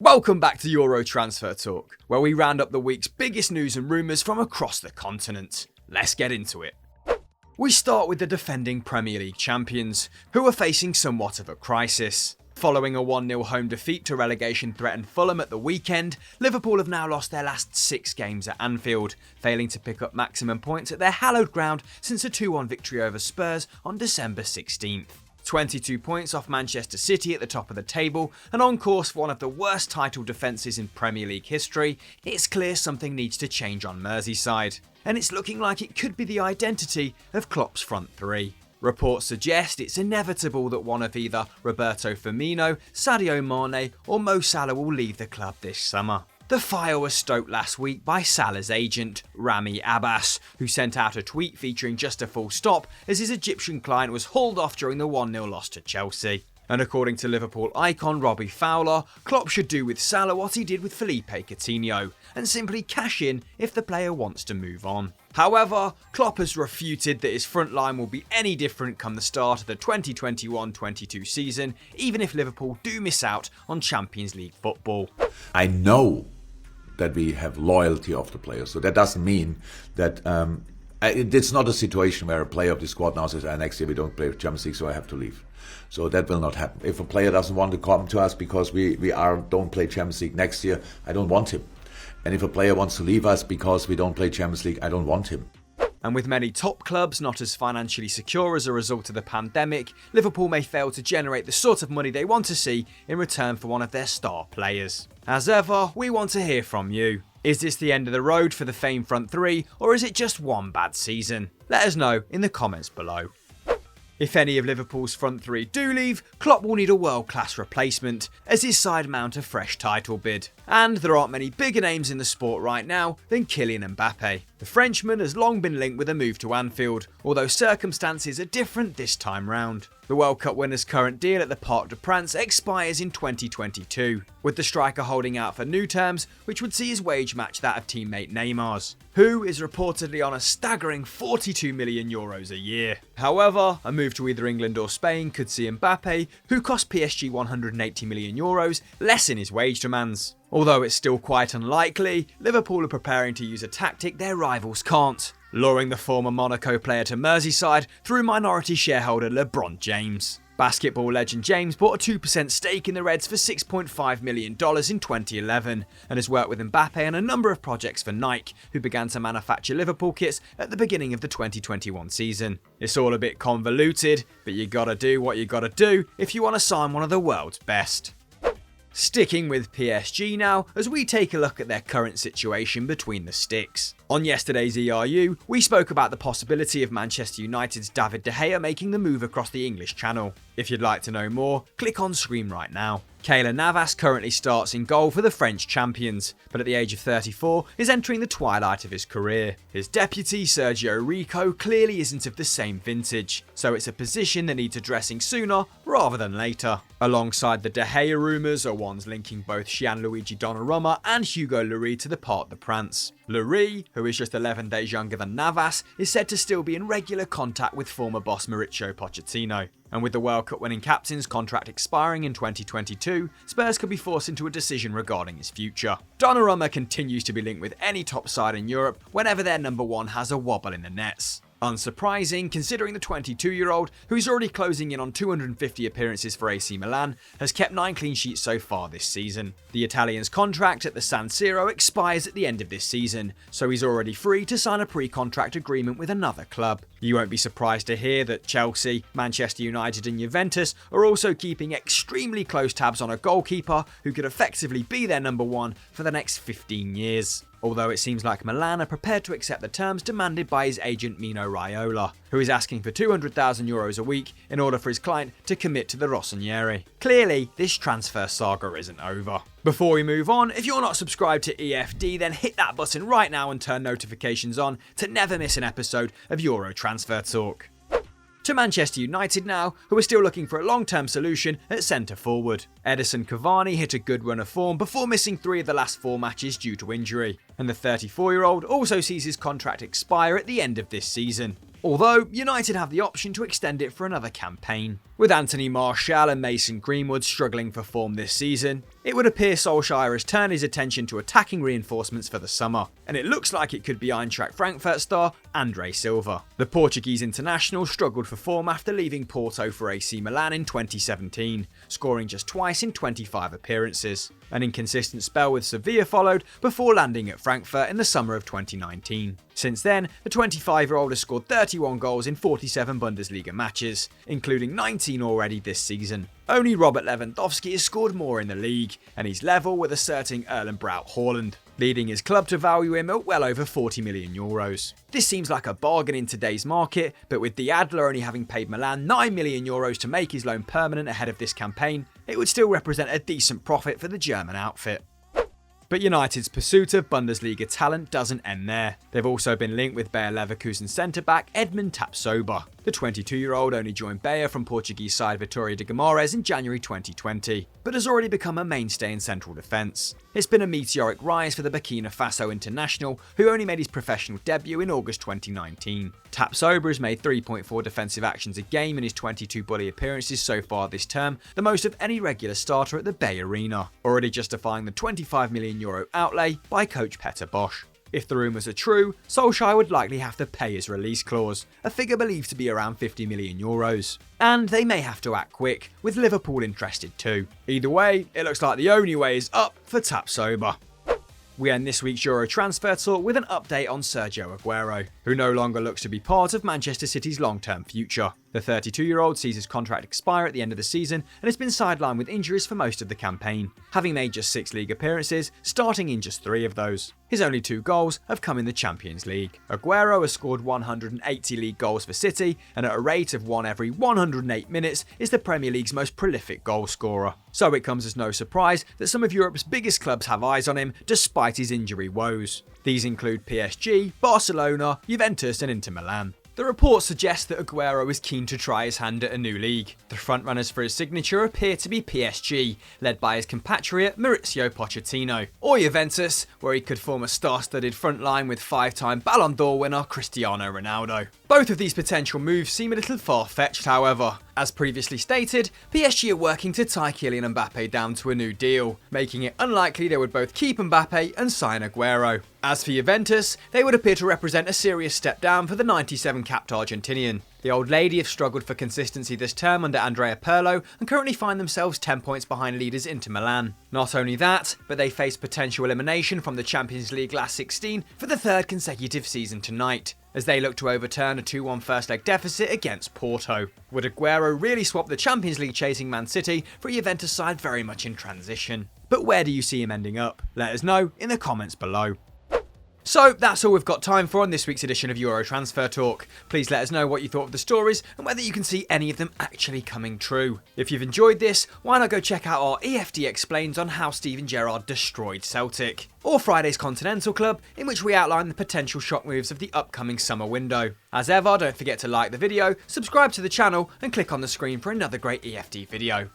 Welcome back to Euro Transfer Talk, where we round up the week's biggest news and rumours from across the continent. Let's get into it. We start with the defending Premier League champions, who are facing somewhat of a crisis. Following a 1-0 home defeat to relegation-threatened Fulham at the weekend, Liverpool have now lost their last 6 games at Anfield, failing to pick up maximum points at their hallowed ground since a 2-1 victory over Spurs on December 16th. 22 points off Manchester City at the top of the table, and on course for one of the worst title defences in Premier League history, it's clear something needs to change on Merseyside. And it's looking like it could be the identity of Klopp's front three. Reports suggest it's inevitable that one of either Roberto Firmino, Sadio Mane or Mo Salah will leave the club this summer. The fire was stoked last week by Salah's agent, Rami Abbas, who sent out a tweet featuring just a full stop as his Egyptian client was hauled off during the 1-0 loss to Chelsea. And according to Liverpool icon Robbie Fowler, Klopp should do with Salah what he did with Felipe Coutinho, and simply cash in if the player wants to move on. However, Klopp has refuted that his front line will be any different come the start of the 2021-22 season, even if Liverpool do miss out on Champions League football. I know that we have loyalty of the players. So that doesn't mean that it's not a situation where a player of the squad now says, next year we don't play Champions League, so I have to leave. So that will not happen. If a player doesn't want to come to us because we don't play Champions League next year, I don't want him. And if a player wants to leave us because we don't play Champions League, I don't want him. And with many top clubs not as financially secure as a result of the pandemic, Liverpool may fail to generate the sort of money they want to see in return for one of their star players. As ever, we want to hear from you. Is this the end of the road for the famed front three, or is it just one bad season? Let us know in the comments below. If any of Liverpool's front three do leave, Klopp will need a world-class replacement as his side mount a fresh title bid. And there aren't many bigger names in the sport right now than Kylian Mbappe. The Frenchman has long been linked with a move to Anfield, although circumstances are different this time round. The World Cup winner's current deal at the Parc des Princes expires in 2022, with the striker holding out for new terms which would see his wage match that of teammate Neymar's, who is reportedly on a staggering €42 million a year. However, a move to either England or Spain could see Mbappe, who cost PSG €180 million, lessen his wage demands. Although it's still quite unlikely, Liverpool are preparing to use a tactic their rivals can't, luring the former Monaco player to Merseyside through minority shareholder LeBron James. Basketball legend James bought a 2% stake in the Reds for $6.5 million in 2011 and has worked with Mbappe on a number of projects for Nike, who began to manufacture Liverpool kits at the beginning of the 2021 season. It's all a bit convoluted, but you gotta do what you gotta do if you want to sign one of the world's best. Sticking with PSG now, as we take a look at their current situation between the sticks. On yesterday's ERU, we spoke about the possibility of Manchester United's David De Gea making the move across the English Channel. If you'd like to know more, click on screen right now. Keylor Navas currently starts in goal for the French champions, but at the age of 34 is entering the twilight of his career. His deputy, Sergio Aguero, clearly isn't of the same vintage, so it's a position that needs addressing sooner rather than later. Alongside the De Gea rumours are ones linking both Gianluigi Donnarumma and Hugo Lloris to the Parc des Princes. Lloris, who is just 11 days younger than Navas, is said to still be in regular contact with former boss Mauricio Pochettino. And with the World Cup winning captain's contract expiring in 2022, Spurs could be forced into a decision regarding his future. Donnarumma continues to be linked with any top side in Europe whenever their number one has a wobble in the nets. Unsurprising, considering the 22-year-old, who's already closing in on 250 appearances for AC Milan, has kept 9 clean sheets so far this season. The Italian's contract at the San Siro expires at the end of this season, so he's already free to sign a pre-contract agreement with another club. You won't be surprised to hear that Chelsea, Manchester United and Juventus are also keeping extremely close tabs on a goalkeeper who could effectively be their number one for the next 15 years. Although it seems like Milan are prepared to accept the terms demanded by his agent Mino Raiola, who is asking for €200,000 a week in order for his client to commit to the Rossoneri. Clearly, this transfer saga isn't over. Before we move on, if you're not subscribed to EFD, then hit that button right now and turn notifications on to never miss an episode of Euro Transfer Talk. To Manchester United now, who are still looking for a long-term solution at centre forward. Edinson Cavani hit a good run of form before missing 3 of the last 4 matches due to injury, and the 34-year-old also sees his contract expire at the end of this season. Although, United have the option to extend it for another campaign. With Anthony Martial and Mason Greenwood struggling for form this season, it would appear Solskjaer has turned his attention to attacking reinforcements for the summer, and it looks like it could be Eintracht Frankfurt star Andre Silva. The Portuguese international struggled for form after leaving Porto for AC Milan in 2017, scoring just twice in 25 appearances. An inconsistent spell with Sevilla followed before landing at Frankfurt in the summer of 2019. Since then, the 25-year-old has scored 31 goals in 47 Bundesliga matches, including 19 already this season. Only Robert Lewandowski has scored more in the league, and he's level with a certain Erling Braut Haaland, leading his club to value him at well over €40 million. This seems like a bargain in today's market, but with the Adler only having paid Milan €9 million to make his loan permanent ahead of this campaign, it would still represent a decent profit for the German outfit. But United's pursuit of Bundesliga talent doesn't end there. They've also been linked with Bayer Leverkusen centre-back Edmond Tapsoba. The 22-year-old only joined Bayer from Portuguese side Vitória de Guimarães in January 2020, but has already become a mainstay in central defence. It's been a meteoric rise for the Burkina Faso international, who only made his professional debut in August 2019. Tapsoba has made 3.4 defensive actions a game in his 22 bully appearances so far this term, the most of any regular starter at the Bay Arena, already justifying the €25 million outlay by coach Peter Bosz. If the rumours are true, Solskjaer would likely have to pay his release clause, a figure believed to be around €50 million. And they may have to act quick, with Liverpool interested too. Either way, it looks like the only way is up for Tapsoba. We end this week's Euro transfer talk with an update on Sergio Aguero, who no longer looks to be part of Manchester City's long-term future. The 32-year-old sees his contract expire at the end of the season and has been sidelined with injuries for most of the campaign, having made just 6 league appearances, starting in just 3 of those. His only 2 goals have come in the Champions League. Aguero has scored 180 league goals for City, and at a rate of 1 every 108 minutes is the Premier League's most prolific goal scorer. So it comes as no surprise that some of Europe's biggest clubs have eyes on him despite his injury woes. These include PSG, Barcelona, Juventus and Inter Milan. The report suggests that Aguero is keen to try his hand at a new league. The frontrunners for his signature appear to be PSG, led by his compatriot Mauricio Pochettino, or Juventus, where he could form a star-studded front line with 5-time Ballon d'Or winner Cristiano Ronaldo. Both of these potential moves seem a little far-fetched, however. As previously stated, PSG are working to tie Kylian Mbappe down to a new deal, making it unlikely they would both keep Mbappe and sign Aguero. As for Juventus, they would appear to represent a serious step down for the 97-capped Argentinian. The old lady have struggled for consistency this term under Andrea Pirlo and currently find themselves 10 points behind leaders Inter Milan. Not only that, but they face potential elimination from the Champions League last 16 for the 3rd consecutive season tonight, as they look to overturn a 2-1 first leg deficit against Porto. Would Aguero really swap the Champions League chasing Man City for a Juventus side very much in transition? But where do you see him ending up? Let us know in the comments below. So that's all we've got time for on this week's edition of Euro Transfer Talk. Please let us know what you thought of the stories and whether you can see any of them actually coming true. If you've enjoyed this, why not go check out our EFD Explains on how Steven Gerrard destroyed Celtic, or Friday's Continental Club, in which we outline the potential shock moves of the upcoming summer window. As ever, don't forget to like the video, subscribe to the channel and click on the screen for another great EFD video.